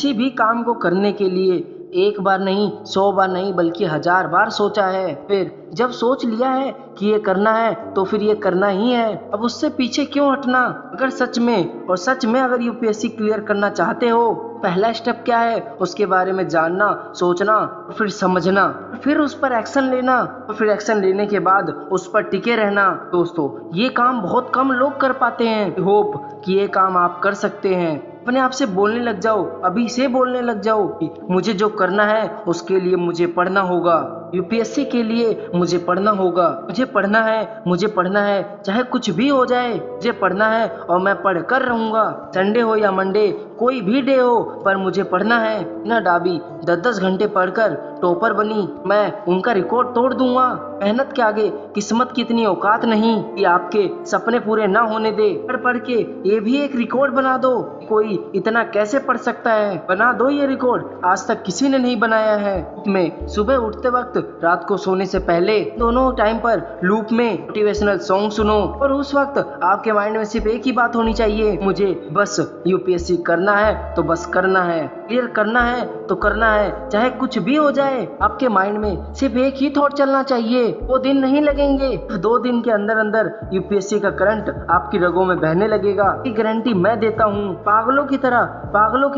किसी भी काम को करने के लिए एक बार नहीं, 100 बार नहीं, बल्कि 1000 बार सोचा है। फिर जब सोच लिया है कि ये करना है तो फिर ये करना ही है। अब उससे पीछे क्यों हटना। अगर सच में अगर यूपीएससी क्लियर करना चाहते हो, पहला स्टेप क्या है, उसके बारे में जानना, सोचना, फिर समझना, फिर उस पर एक्शन लेना, और फिर एक्शन लेने के बाद उस पर टिके रहना। दोस्तों, ये काम बहुत कम लोग कर पाते हैं। होप कि ये काम आप कर सकते हैं। अपने आप से बोलने लग जाओ, अभी से बोलने लग जाओ कि मुझे जो करना है उसके लिए मुझे पढ़ना होगा। यूपीएससी के लिए मुझे पढ़ना होगा। मुझे पढ़ना है, चाहे कुछ भी हो जाए, मुझे पढ़ना है और मैं पढ़ कर रहूंगा। संडे हो या मंडे, कोई भी डे हो, पर मुझे पढ़ना है। ना डाबी 10-10 घंटे पढ़कर टॉपर बनी, मैं उनका रिकॉर्ड तोड़ दूंगा। मेहनत के आगे किस्मत की इतनी औकात नहीं कि आपके सपने पूरे ना होने दे। पढ़ के ये भी एक रिकॉर्ड बना दो। कोई इतना कैसे पढ़ सकता है, बना दो ये रिकॉर्ड। आज तक किसी ने नहीं बनाया है। में सुबह उठते वक्त, रात को सोने से पहले, दोनों टाइम पर लूप में मोटिवेशनल सॉन्ग सुनो। और उस वक्त आपके माइंड में सिर्फ एक ही बात होनी चाहिए, मुझे बस यूपीएससी करना है तो बस करना है, क्लियर करना है तो करना है, चाहे कुछ भी हो जाए। आपके माइंड में सिर्फ एक ही थॉट चलना चाहिए। 2 दिन नहीं लगेंगे, 2 दिन के अंदर अंदर यूपीएससी का करंट आपकी रगों में बहने लगेगा। ये गारंटी मैं देता हूँ। पागलों की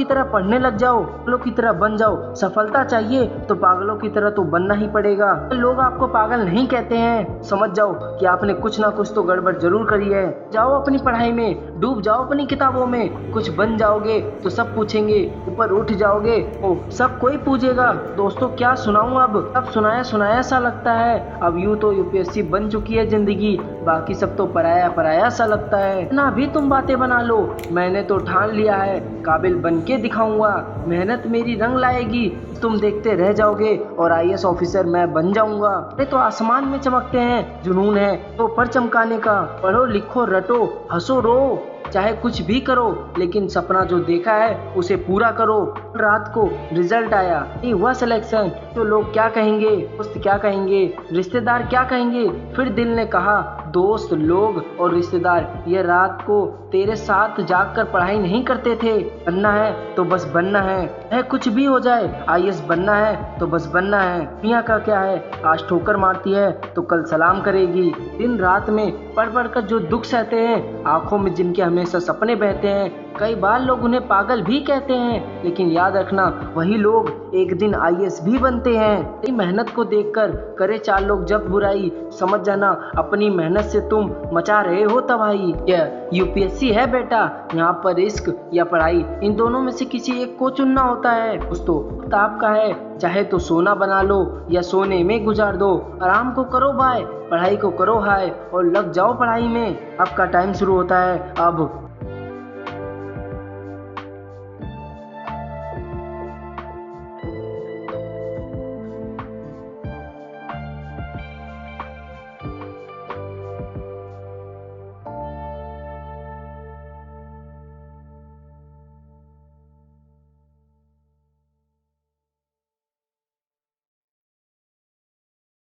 तरह पढ़ने लग जाओ, पागलों की तरह बन जाओ। सफलता चाहिए तो पागलों की तरह तो बनना ही पड़ेगा। लोग आपको पागल नहीं कहते हैं। समझ जाओ कि आपने कुछ ना कुछ तो गड़बड़ जरूर करी है। जाओ अपनी पढ़ाई में, डूब जाओ अपनी किताबों में। कुछ बन जाओगे तो सब पूछेंगे, ऊपर उठ जाओगे तो सब कोई पूछेगा। दोस्तों, क्या सुनाऊं अब सुनाया सा लगता है। अब यूं तो यूपीएससी बन चुकी है जिंदगी, बाकी सब तो पराया सा लगता है। ना भी तुम बातें बना लो, मैंने तो ठान लिया है, काबिल बन के दिखाऊंगा। मेहनत मेरी रंग लाएगी, तुम देखते रह जाओगे और आईएएस ऑफिसर मैं बन जाऊंगा। ये तो आसमान में चमकते हैं, जुनून है तो पर चमकाने का। पढ़ो लिखो रटो, हंसो रो, चाहे कुछ भी करो, लेकिन सपना जो देखा है उसे पूरा करो। रात को रिजल्ट आया, नहीं हुआ सिलेक्शन, तो लोग क्या कहेंगे, दोस्त क्या कहेंगे, रिश्तेदार क्या कहेंगे। फिर दिल ने कहा, दोस्त, लोग और रिश्तेदार ये रात को तेरे साथ जागकर पढ़ाई नहीं करते थे। बनना है तो बस बनना है, चाहे कुछ भी हो जाए। आईएएस बनना है तो बस बनना है। दुनिया का क्या है, आज ठोकर मारती है तो कल सलाम करेगी। दिन रात में पढ़ कर जो दुख सहते हैं, आंखों में जिनके हमेशा सपने बहते हैं, कई बार लोग उन्हें पागल भी कहते हैं, लेकिन याद रखना वही लोग एक दिन आईएएस भी बनते हैं। मेहनत को देखकर करे 4 लोग जब बुराई, समझ जाना अपनी मेहनत से तुम मचा रहे हो तबाही। यह यूपीएससी है बेटा, यहाँ पर रिस्क या पढ़ाई, इन दोनों में से किसी एक को चुनना होता है। दोस्तों, वक्त आपका है, चाहे तो सोना बना लो या सोने में गुजार दो। आराम को करो बाय, पढ़ाई को करो हाय, और लग जाओ पढ़ाई में। आपका टाइम शुरू होता है अब।